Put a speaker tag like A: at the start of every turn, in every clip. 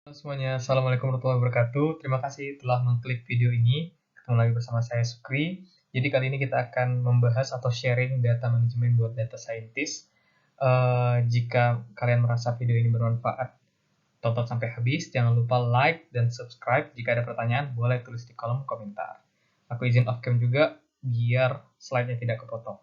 A: Halo semuanya, Assalamualaikum warahmatullahi wabarakatuh. Terima kasih telah mengklik video ini. Ketemu lagi bersama saya Sukri. Jadi kali ini kita akan membahas atau sharing data manajemen buat data scientist. Jika kalian merasa video ini bermanfaat, tonton sampai habis. Jangan lupa like dan subscribe. Jika ada pertanyaan, boleh tulis di kolom komentar. Aku izin off cam juga biar slide-nya tidak kepotong.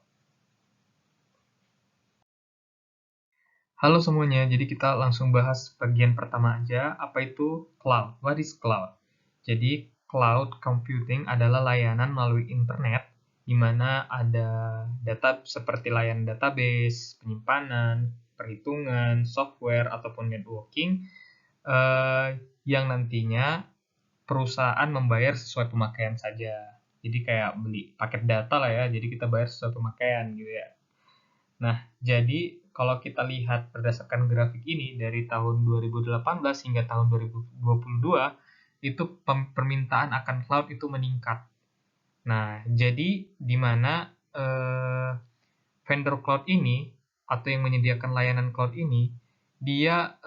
A: Halo semuanya, jadi kita langsung bahas bagian pertama aja, apa itu cloud? What is cloud? Jadi cloud computing adalah layanan melalui internet, di mana ada data seperti layanan database, penyimpanan, perhitungan, software, ataupun networking, yang nantinya perusahaan membayar sesuai pemakaian saja. Jadi kayak beli paket data lah ya, jadi kita bayar sesuai pemakaian gitu ya. Nah, jadi kalau kita lihat berdasarkan grafik ini dari tahun 2018 hingga tahun 2022, itu permintaan akan cloud itu meningkat. Nah, jadi di mana vendor cloud ini atau yang menyediakan layanan cloud ini, dia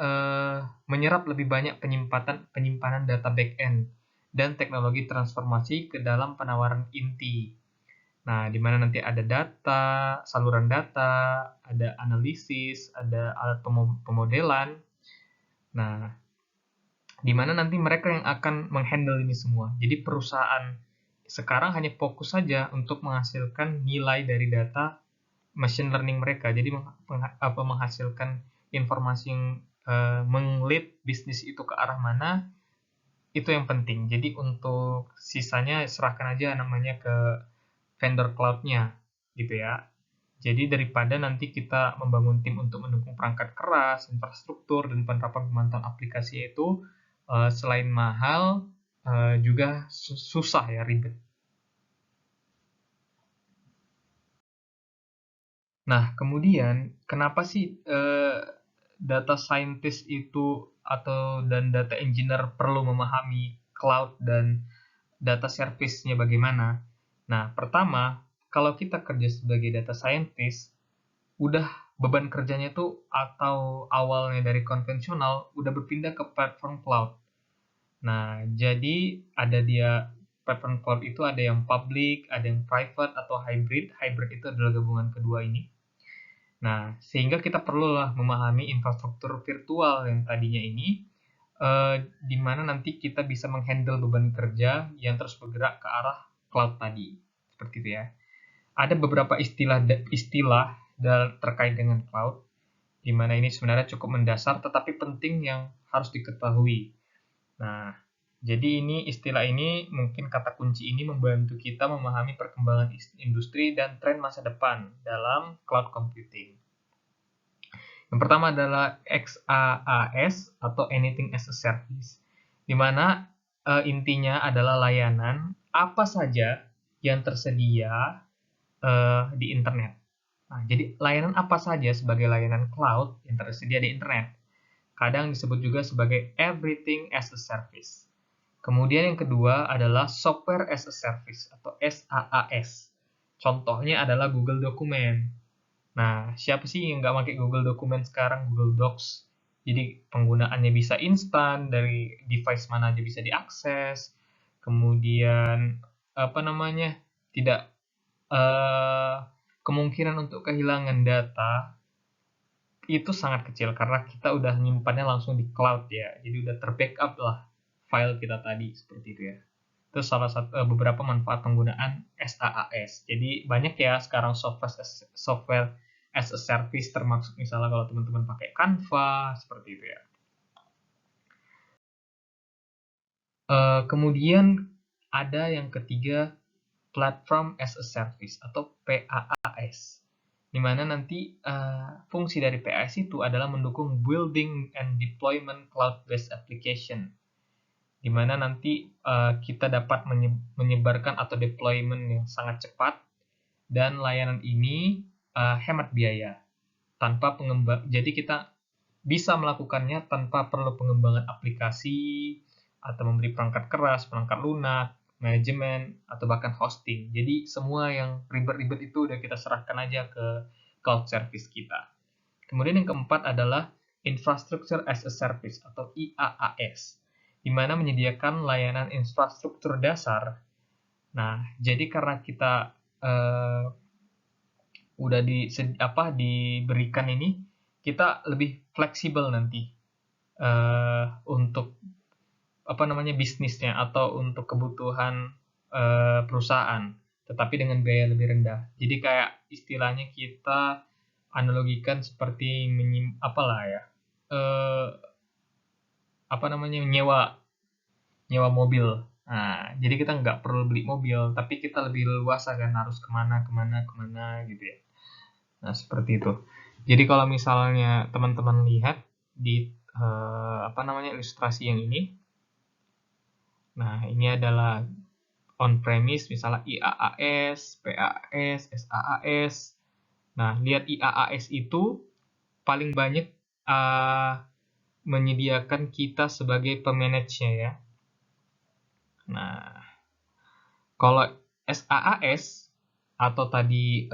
A: menyerap lebih banyak penyimpanan data backend dan teknologi transformasi ke dalam penawaran inti. Nah, di mana nanti ada data, saluran data, ada analisis, ada alat pemodelan. Nah, di mana nanti mereka yang akan menghandle ini semua. Jadi perusahaan sekarang hanya fokus saja untuk menghasilkan nilai dari data machine learning mereka. Jadi menghasilkan informasi yang meng-lead bisnis itu ke arah mana, itu yang penting. Jadi untuk sisanya serahkan aja namanya ke vendor cloud-nya gitu ya. Jadi daripada nanti kita membangun tim untuk mendukung perangkat keras, infrastruktur, dan penerapan pemantauan aplikasi itu selain mahal juga susah ya, ribet. Nah, kemudian kenapa sih data scientist itu dan data engineer perlu memahami cloud dan data service-nya bagaimana? Nah, pertama, kalau kita kerja sebagai data scientist, udah beban kerjanya tuh atau awalnya dari konvensional udah berpindah ke platform cloud. Nah, jadi ada dia platform cloud itu ada yang public, ada yang private atau hybrid. Hybrid itu adalah gabungan kedua ini. Nah, sehingga kita perlulah memahami infrastruktur virtual yang tadinya ini, di mana nanti kita bisa menghandle beban kerja yang terus bergerak ke arah cloud tadi. Seperti itu ya. Ada beberapa istilah terkait dengan cloud, di mana ini sebenarnya cukup mendasar tetapi penting yang harus diketahui. Nah, jadi istilah ini mungkin kata kunci ini membantu kita memahami perkembangan industri dan tren masa depan dalam cloud computing. Yang pertama adalah XaaS atau Anything as a Service, di mana intinya adalah layanan apa saja yang tersedia di internet. Nah, jadi layanan apa saja sebagai layanan cloud yang tersedia di internet. Kadang disebut juga sebagai Everything as a Service. Kemudian yang kedua adalah Software as a Service atau SaaS. Contohnya adalah Google Document. Nah, siapa sih yang nggak pakai Google Document sekarang, Google Docs? Jadi penggunaannya bisa instan, dari device mana aja bisa diakses. Kemudian tidak kemungkinan untuk kehilangan data itu sangat kecil karena kita udah nyimpannya langsung di cloud ya. Jadi udah terbackup lah file kita tadi seperti itu ya. Itu salah satu beberapa manfaat penggunaan SaaS. Jadi banyak ya sekarang software as a service, termasuk misalnya kalau teman-teman pakai Canva seperti itu ya. Kemudian ada yang ketiga, platform as a service atau PaaS, di mana nanti fungsi dari PaaS itu adalah mendukung building and deployment cloud-based application, di mana nanti kita dapat menyebarkan atau deployment yang sangat cepat, dan layanan ini hemat biaya tanpa pengembang. Jadi kita bisa melakukannya tanpa perlu pengembangan aplikasi atau membeli perangkat keras, perangkat lunak, manajemen, atau bahkan hosting. Jadi semua yang ribet-ribet itu udah kita serahkan aja ke cloud service kita. Kemudian yang keempat adalah Infrastructure as a Service atau IaaS, di mana menyediakan layanan infrastruktur dasar. Nah, jadi karena kita udah diberikan ini, kita lebih fleksibel nanti untuk bisnisnya atau untuk kebutuhan perusahaan, tetapi dengan biaya lebih rendah. Jadi kayak istilahnya kita analogikan seperti eh, nyewa mobil. Nah, jadi kita nggak perlu beli mobil, tapi kita lebih leluasa kan harus kemana gitu ya. Nah, seperti itu. Jadi kalau misalnya teman-teman lihat di ilustrasi yang ini, nah ini adalah on-premise, misalnya IaaS, PaaS, SaaS. Nah, lihat IaaS itu paling banyak menyediakan kita sebagai pemanage-nya ya. Nah, kalau SaaS atau tadi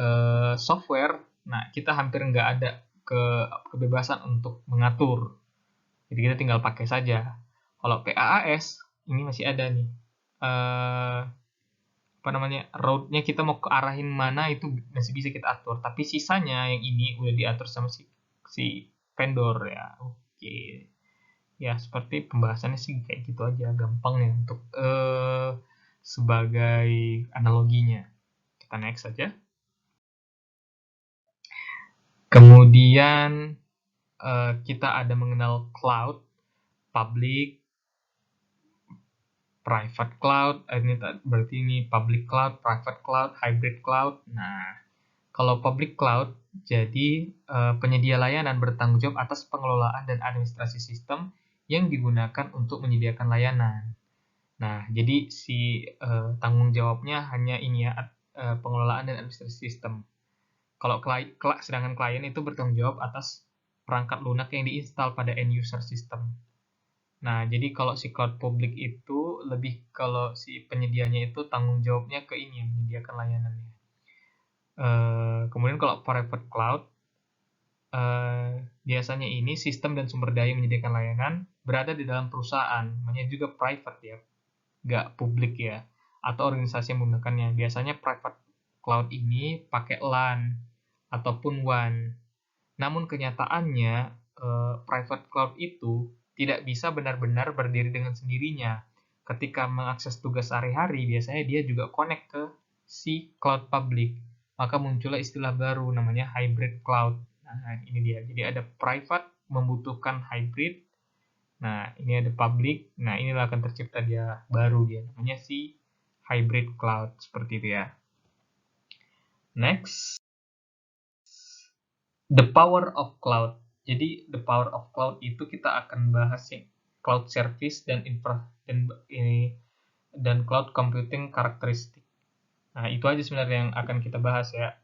A: software, nah kita hampir nggak ada kebebasan untuk mengatur. Jadi kita tinggal pakai saja. Kalau PaaS ini masih ada nih. Roadnya kita mau ke arahin mana itu masih bisa kita atur. Tapi sisanya yang ini udah diatur sama si vendor ya. Oke. Ya seperti pembahasannya sih kayak gitu aja, gampang ya untuk sebagai analoginya. Kita next saja. Kemudian kita ada mengenal cloud, public, private cloud. Ini berarti ini public cloud, private cloud, hybrid cloud. Nah, kalau public cloud jadi penyedia layanan bertanggung jawab atas pengelolaan dan administrasi sistem yang digunakan untuk menyediakan layanan. Nah, jadi si tanggung jawabnya hanya ini ya, pengelolaan dan administrasi sistem. Kalau sedangkan klien itu bertanggung jawab atas perangkat lunak yang diinstal pada end user system. Nah, jadi kalau si cloud public itu lebih kalau si penyedianya itu tanggung jawabnya ke ini yang menyediakan layanannya. Kemudian kalau private cloud, biasanya ini sistem dan sumber daya yang menyediakan layanan berada di dalam perusahaan, namanya juga private ya, nggak publik ya, atau organisasi yang menggunakannya. Biasanya private cloud ini pakai LAN ataupun WAN. Namun kenyataannya private cloud itu tidak bisa benar-benar berdiri dengan sendirinya. Ketika mengakses tugas sehari-hari, biasanya dia juga connect ke si cloud public. Maka muncullah istilah baru namanya hybrid cloud. Nah, ini dia. Jadi ada private membutuhkan hybrid. Nah, ini ada public. Nah, inilah akan tercipta dia baru dia. Namanya si hybrid cloud. Seperti itu ya. Next. The power of cloud. Jadi the power of cloud itu kita akan bahas yang cloud service dan cloud computing karakteristik. Nah, itu aja sebenarnya yang akan kita bahas ya.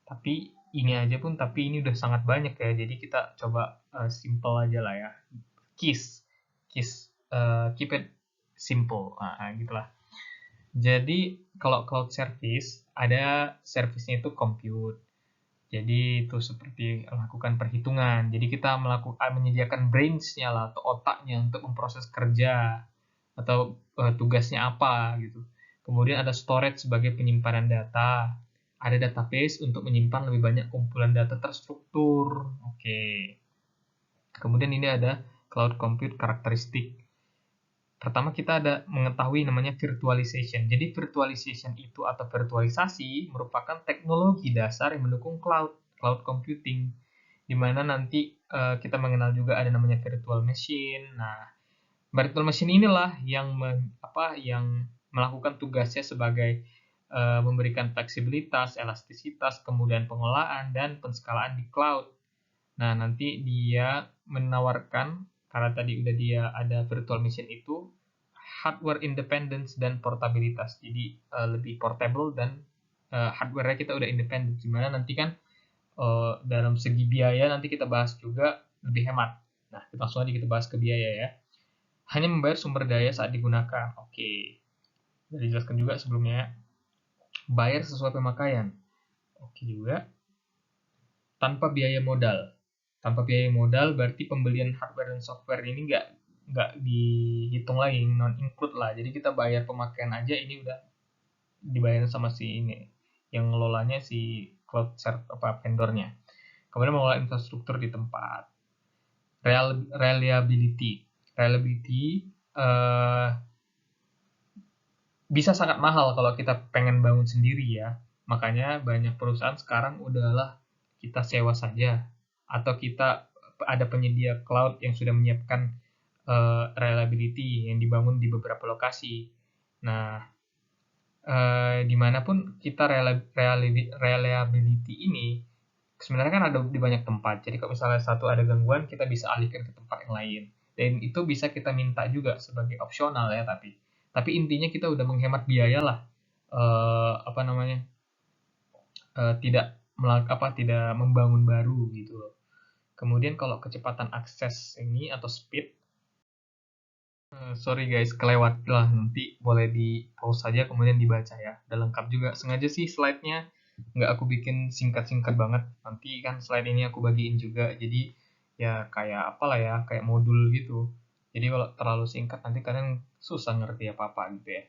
A: Tapi ini udah sangat banyak ya. Jadi kita coba simple aja lah ya. Keep it simple. Nah, gitulah. Jadi kalau cloud service ada service-nya itu compute. Jadi itu seperti melakukan perhitungan. Jadi kita menyediakan brains-nya lah atau otaknya untuk memproses kerja atau tugasnya apa gitu. Kemudian ada storage sebagai penyimpanan data. Ada database untuk menyimpan lebih banyak kumpulan data terstruktur. Oke. Kemudian ini ada cloud compute karakteristik. Pertama kita ada mengetahui namanya virtualization. Jadi virtualization itu atau virtualisasi merupakan teknologi dasar yang mendukung cloud computing, di mana nanti kita mengenal juga ada namanya virtual machine. Nah, virtual machine inilah yang melakukan tugasnya sebagai memberikan fleksibilitas, elastisitas, kemudian pengelolaan dan penskalaan di cloud. Nah, nanti dia menawarkan, karena tadi udah dia ada virtual machine itu, hardware independence dan portabilitas. Jadi lebih portable dan hardware-nya kita udah independen. Gimana nanti kan dalam segi biaya nanti kita bahas juga lebih hemat. Nah, langsung aja kita bahas ke biaya ya. Hanya membayar sumber daya saat digunakan. Oke. Sudah dijelaskan juga sebelumnya. Bayar sesuai pemakaian. Oke juga. Tanpa biaya modal. Tanpa biaya modal berarti pembelian hardware dan software ini nggak dihitung lagi, non include lah. Jadi kita bayar pemakaian aja, ini udah dibayar sama si ini yang ngelolanya, si cloud vendornya. Kemudian mengelola infrastruktur di tempat. Reliability bisa sangat mahal kalau kita pengen bangun sendiri ya. Makanya banyak perusahaan sekarang udahlah kita sewa saja, atau kita ada penyedia cloud yang sudah menyiapkan reliability yang dibangun di beberapa lokasi. Nah, dimanapun kita reliability ini sebenarnya kan ada di banyak tempat. Jadi kalau misalnya satu ada gangguan, kita bisa alihkan ke tempat yang lain. Dan itu bisa kita minta juga sebagai opsional ya, tapi intinya kita udah menghemat biaya lah. Apa namanya? Tidak membangun baru gitu loh. Kemudian kalau kecepatan akses ini atau speed, sorry guys, kelewat lah, nanti boleh di pause saja kemudian dibaca ya. Udah lengkap juga. Sengaja sih slide-nya nggak aku bikin singkat-singkat banget. Nanti kan slide ini aku bagiin juga. Jadi ya kayak apalah ya, kayak modul gitu. Jadi kalau terlalu singkat nanti kalian susah ngerti apa-apa gitu ya.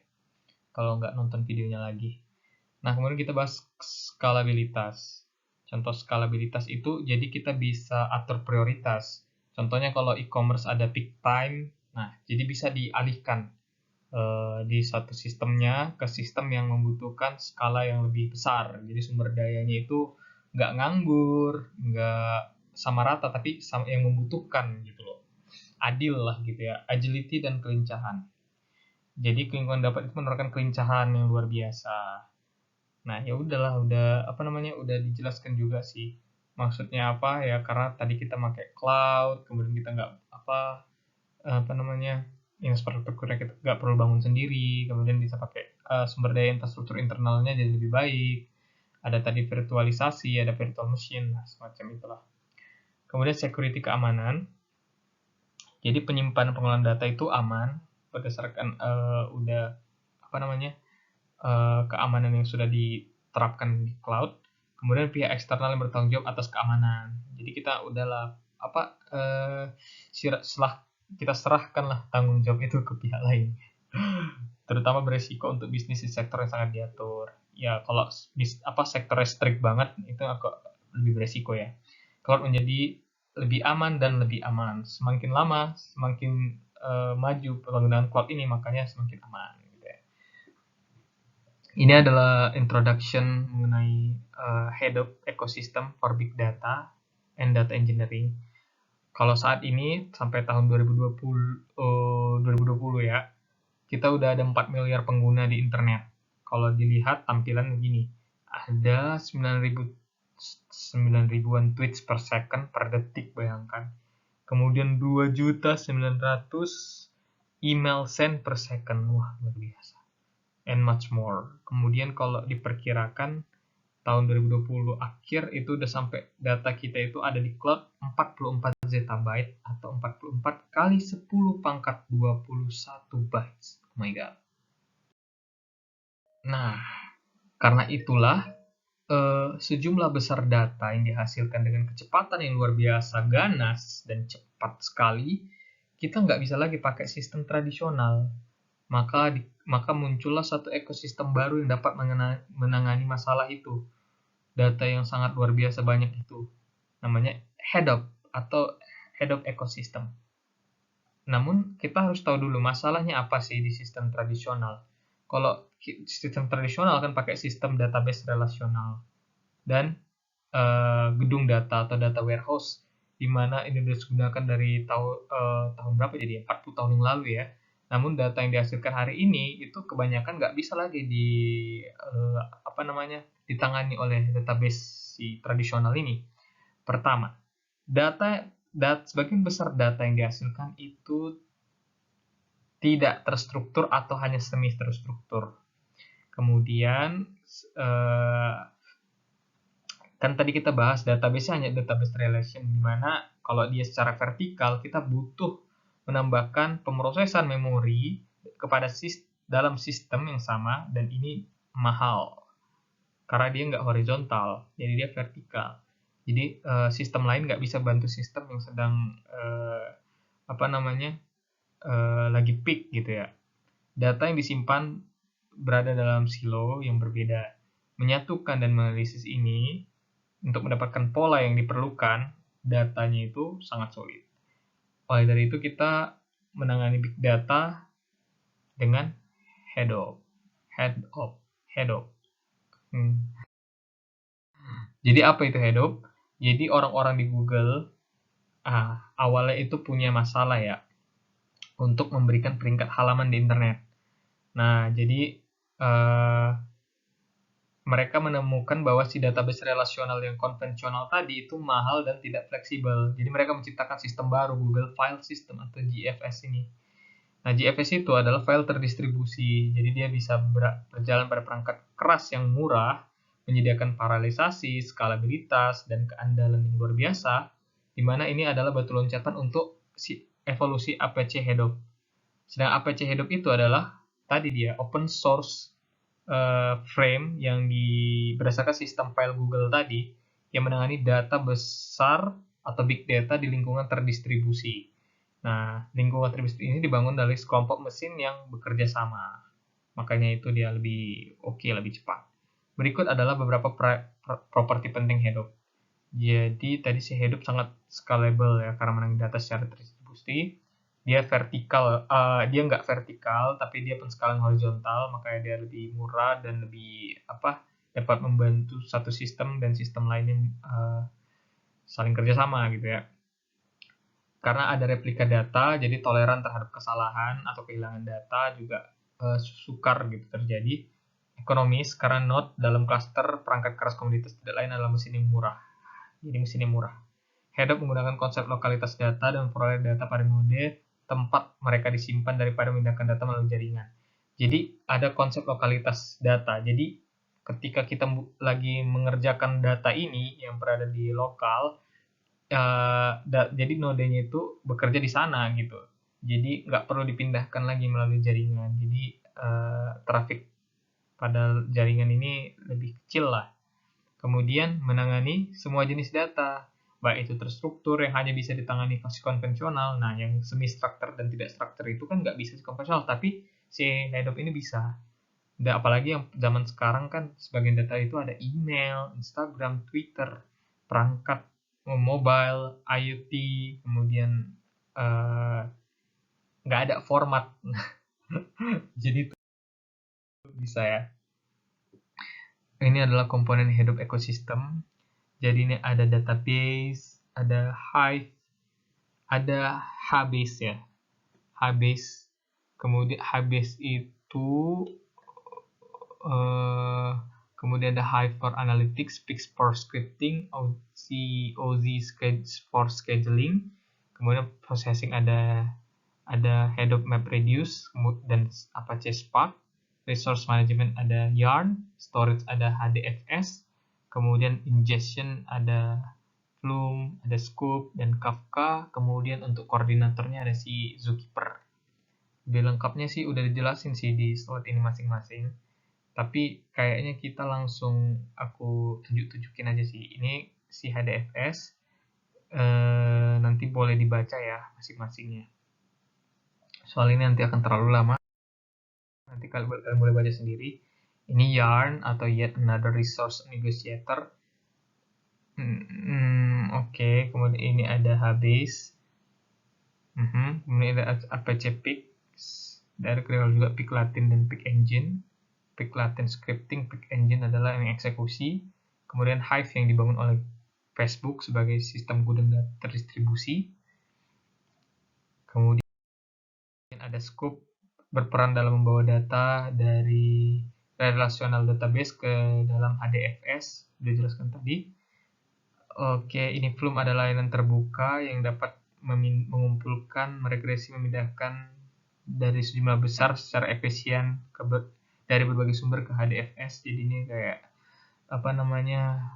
A: Kalau nggak nonton videonya lagi. Nah, kemudian kita bahas skalabilitas. Contoh skalabilitas itu jadi kita bisa atur prioritas. Contohnya kalau e-commerce ada peak time, nah jadi bisa dialihkan di satu sistemnya ke sistem yang membutuhkan skala yang lebih besar. Jadi sumber dayanya itu nggak nganggur, nggak sama rata, tapi yang membutuhkan gitu loh. Adil lah gitu ya, agility dan kelincahan. Jadi lingkungan dapat itu menerapkan kelincahan yang luar biasa. Nah, ya udahlah, udah dijelaskan juga sih. Maksudnya apa ya? Karena tadi kita pakai cloud, kemudian kita nggak apa namanya, infrastrukturnya kita nggak perlu bangun sendiri, kemudian bisa pakai sumber daya infrastruktur internalnya jadi lebih baik. Ada tadi virtualisasi, ada virtual machine, nah, semacam itulah. Kemudian security keamanan. Jadi penyimpanan pengelolaan data itu aman berdasarkan udah apa namanya keamanan yang sudah diterapkan di cloud. Kemudian pihak eksternal yang bertanggung jawab atas keamanan. Jadi kita udahlah setelah kita serahkanlah tanggung jawab itu ke pihak lain. Terutama beresiko untuk bisnis di sektor yang sangat diatur. Ya kalau sektor strict banget itu agak lebih beresiko ya. Cloud menjadi lebih aman dan lebih aman. Semakin lama, semakin maju penggunaan cloud ini, makanya semakin aman. Ini adalah introduction mengenai head of ecosystem for big data and data engineering. Kalau saat ini sampai tahun 2020 ya, kita udah ada 4 miliar pengguna di internet. Kalau dilihat tampilan begini, ada 9.000-an tweets per second per detik, bayangkan. Kemudian 2.900.000 email send per second. Wah, luar biasa. And much more. Kemudian kalau diperkirakan tahun 2020 akhir itu udah sampai data kita itu ada di cloud 44 zettabyte atau 44 kali 10 pangkat 21 bytes. Oh my god. Nah, karena itulah sejumlah besar data yang dihasilkan dengan kecepatan yang luar biasa, ganas dan cepat sekali, kita nggak bisa lagi pakai sistem tradisional. Maka muncullah satu ekosistem baru yang dapat menangani masalah itu. Data yang sangat luar biasa banyak itu. Namanya HEDOP atau Head of Ecosystem. Namun kita harus tahu dulu masalahnya apa sih di sistem tradisional. Kalau sistem tradisional kan pakai sistem database relasional dan gedung data atau data warehouse, di mana ini digunakan dari tahun berapa jadi 40 tahun yang lalu ya. Namun data yang dihasilkan hari ini itu kebanyakan nggak bisa lagi ditangani oleh database si tradisional ini. Pertama, sebagian besar data yang dihasilkan itu tidak terstruktur atau hanya semi terstruktur. Kemudian kan tadi kita bahas database hanya database relation, di mana kalau dia secara vertikal kita butuh menambahkan pemrosesan memori kepada dalam sistem yang sama, dan ini mahal karena dia nggak horizontal, jadi dia vertikal. Jadi sistem lain nggak bisa bantu sistem yang sedang lagi peak gitu ya. Data yang disimpan berada dalam silo yang berbeda. Menyatukan dan menganalisis ini untuk mendapatkan pola yang diperlukan, datanya itu sangat sulit. Oleh dari itu kita menangani big data dengan HADOP. HADOP. HADOP. Jadi apa itu HADOP? Jadi orang-orang di Google awalnya itu punya masalah ya untuk memberikan peringkat halaman di internet. Nah, jadi mereka menemukan bahwa si database relasional yang konvensional tadi itu mahal dan tidak fleksibel. Jadi mereka menciptakan sistem baru, Google File System atau GFS ini. Nah, GFS itu adalah file terdistribusi. Jadi dia bisa berjalan pada perangkat keras yang murah, menyediakan paralelisasi, skalabilitas, dan keandalan yang luar biasa, di mana ini adalah batu loncatan untuk si evolusi APC Hadoop. Sedang APC Hadoop itu adalah tadi dia open source frame yang berdasarkan sistem file Google tadi yang menangani data besar atau big data di lingkungan terdistribusi. Nah, lingkungan terdistribusi ini dibangun dari sekelompok mesin yang bekerja sama. Makanya itu dia lebih oke, lebih cepat. Berikut adalah beberapa properti penting Hadoop. Jadi tadi si Hadoop sangat scalable ya karena menangani data secara terdistribusi. Dia vertikal, dia nggak vertikal tapi dia penskalan horizontal, makanya dia lebih murah dan lebih dapat membantu satu sistem dan sistem lainnya saling kerjasama gitu ya. Karena ada replika data, jadi toleran terhadap kesalahan atau kehilangan data juga sukar gitu terjadi. Ekonomis karena node dalam klaster perangkat keras komoditas tidak lain adalah mesin yang murah. Jadi mesinnya murah. Hadoop menggunakan konsep lokalitas data dan memperoleh data pada node tempat mereka disimpan daripada memindahkan data melalui jaringan. Jadi ada konsep lokalitas data. Jadi ketika kita lagi mengerjakan data ini yang berada di lokal, jadi nodenya itu bekerja di sana gitu. Jadi nggak perlu dipindahkan lagi melalui jaringan. Jadi traffic pada jaringan ini lebih kecil lah. Kemudian menangani semua jenis data, baik itu terstruktur yang hanya bisa ditangani versi konvensional. Nah, yang semi structure dan tidak structure itu kan nggak bisa konvensional, tapi si Hadoop ini bisa. Dan apalagi yang zaman sekarang kan sebagian data itu ada email, Instagram, Twitter, perangkat mobile, IoT, kemudian nggak ada format. Jadi itu bisa ya. Ini adalah komponen Hadoop ecosystem. Jadi ini ada database, ada Hive, ada Hbase ya. Hbase. Kemudian Hbase itu kemudian ada Hive for Analytics, Pix for Scripting, OZ for Scheduling. Kemudian processing ada Hadoop MapReduce dan Apache Spark. Resource Management ada Yarn, Storage ada HDFS, kemudian Ingestion ada Flume, ada Scoop, dan Kafka. Kemudian untuk koordinatornya ada si Zookeeper. Lebih lengkapnya sih udah dijelasin sih di slide ini masing-masing. Tapi kayaknya kita langsung aku tunjukin aja sih. Ini si HDFS. Nanti boleh dibaca ya masing-masingnya. Soal ini nanti akan terlalu lama. Nanti kalian boleh baca sendiri. Ini Yarn atau Yet Another Resource Negotiator. Oke. Kemudian ini ada Hbase. Kemudian ada Apache Pix. Dari juga Pix Latin dan Pix Engine. Pix Latin Scripting, Pix Engine adalah yang eksekusi. Kemudian Hive yang dibangun oleh Facebook sebagai sistem gudang data terdistribusi. Kemudian ada Scoop berperan dalam membawa data dari relational database ke dalam HDFS, sudah jelaskan tadi. Oke, ini Flume adalah layanan terbuka yang dapat mengumpulkan, meregresi, memindahkan dari sejumlah besar secara efisien dari berbagai sumber ke HDFS. Jadi ini kayak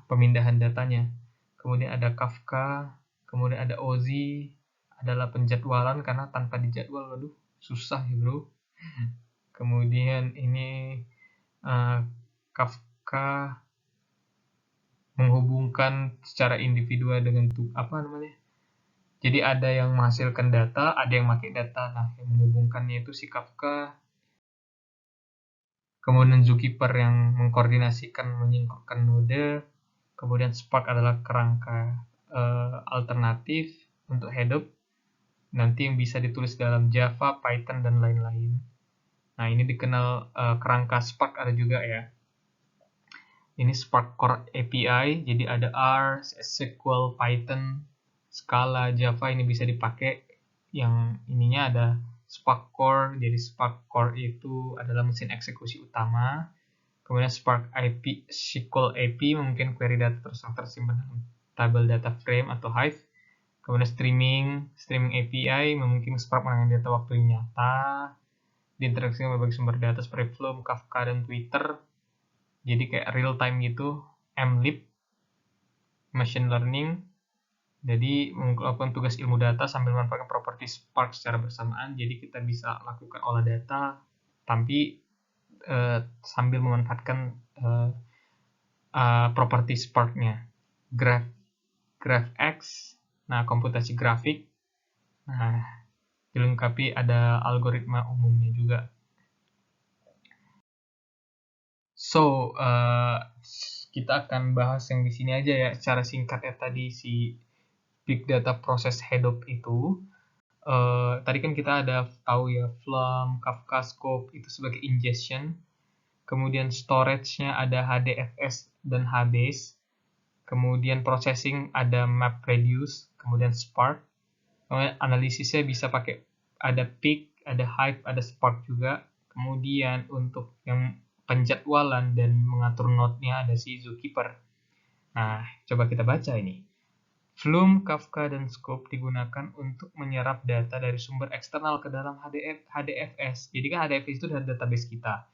A: pemindahan datanya. Kemudian ada Kafka, kemudian ada Ozi, adalah penjadwalan karena tanpa dijadwal, waduh, susah ya bro. Kemudian ini Kafka menghubungkan secara individual dengan apa namanya. Jadi ada yang menghasilkan data, ada yang pakai data. Nah, yang menghubungkannya itu si Kafka. Kemudian Zookeeper yang mengkoordinasikan menyinkronkan node. Kemudian Spark adalah kerangka alternatif untuk Hadoop. Nanti yang bisa ditulis dalam Java, Python, dan lain-lain. Nah, ini dikenal kerangka Spark ada juga ya. Ini Spark Core API, jadi ada R, SQL, Python, Scala, Java ini bisa dipakai. Yang ininya ada Spark Core, jadi Spark Core itu adalah mesin eksekusi utama. Kemudian Spark IP, SQL AP mungkin query data tersimpan dalam tabel data frame atau Hive. Kemudian streaming API memungkinkan Spark menangani data waktu yang nyata, diinteraksi dengan berbagai sumber data seperti Flume, Kafka, dan Twitter. Jadi kayak real time gitu. MLib, machine learning. Jadi melakukan tugas ilmu data sambil memanfaatkan properti Spark secara bersamaan. Jadi kita bisa lakukan olah data, tapi sambil memanfaatkan properti Spark-nya. GraphX, nah komputasi grafik. Nah, dilengkapi ada algoritma umumnya juga. So, kita akan bahas yang di sini aja ya, secara singkat ya tadi si Big Data Process Hadoop itu. Tadi kan kita ada tahu ya, Flume, Kafka, Scope itu sebagai ingestion. Kemudian storage-nya ada HDFS dan HBase. Kemudian processing ada MapReduce, kemudian Spark. Kemudian analisisnya bisa pakai ada Peak, ada Hive, ada Spark juga. Kemudian untuk yang penjadwalan dan mengatur node-nya ada si Zookeeper. Nah, coba kita baca ini. Flume, Kafka, dan Scope digunakan untuk menyerap data dari sumber eksternal ke dalam HDFS. Jadi kan HDFS itu adalah database kita.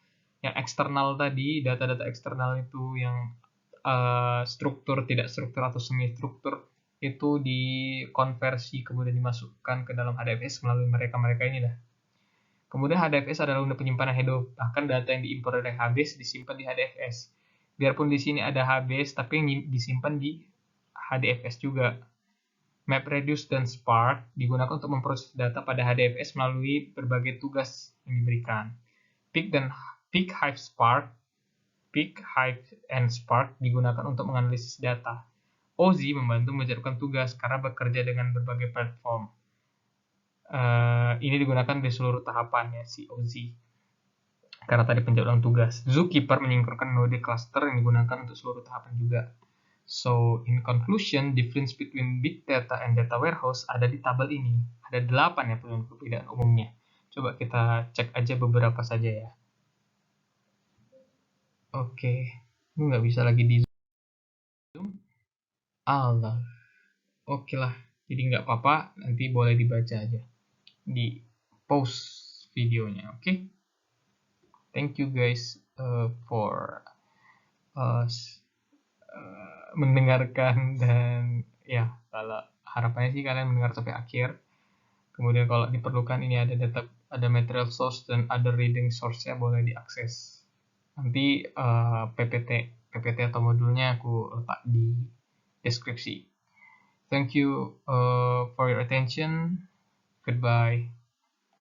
A: Yang eksternal tadi, data-data eksternal itu yang struktur, tidak struktur, atau semi-struktur, itu dikonversi kemudian dimasukkan ke dalam HDFS melalui mereka-mereka ini dah. Kemudian HDFS adalah unit penyimpanan Hadoop. Bahkan data yang diimpor dari HBase disimpan di HDFS. Biarpun di sini ada HBase, tapi yang disimpan di HDFS juga. MapReduce dan Spark digunakan untuk memproses data pada HDFS melalui berbagai tugas yang diberikan. Peak, Hive, and Spark digunakan untuk menganalisis data. OZ membantu menjatuhkan tugas karena bekerja dengan berbagai platform. Ini digunakan di seluruh tahapan ya, si OZ. Karena tadi penjadwalan tugas. Zookeeper menyinkronkan node cluster yang digunakan untuk seluruh tahapan juga. So, in conclusion, difference between big data and data warehouse ada di tabel ini. Ada 8 ya perbedaan umumnya. Coba kita cek aja beberapa saja ya. Oke, ini nggak bisa lagi di zoom. Allah. Oke lah, jadi nggak apa-apa, nanti boleh dibaca aja. Di pause videonya, oke? Thank you guys for mendengarkan, dan ya kalau harapannya sih kalian mendengar sampai akhir. Kemudian kalau diperlukan ini ada material source dan other reading source-nya boleh diakses. Nanti PPT atau modulnya aku letak di deskripsi. Thank you for your attention. Goodbye.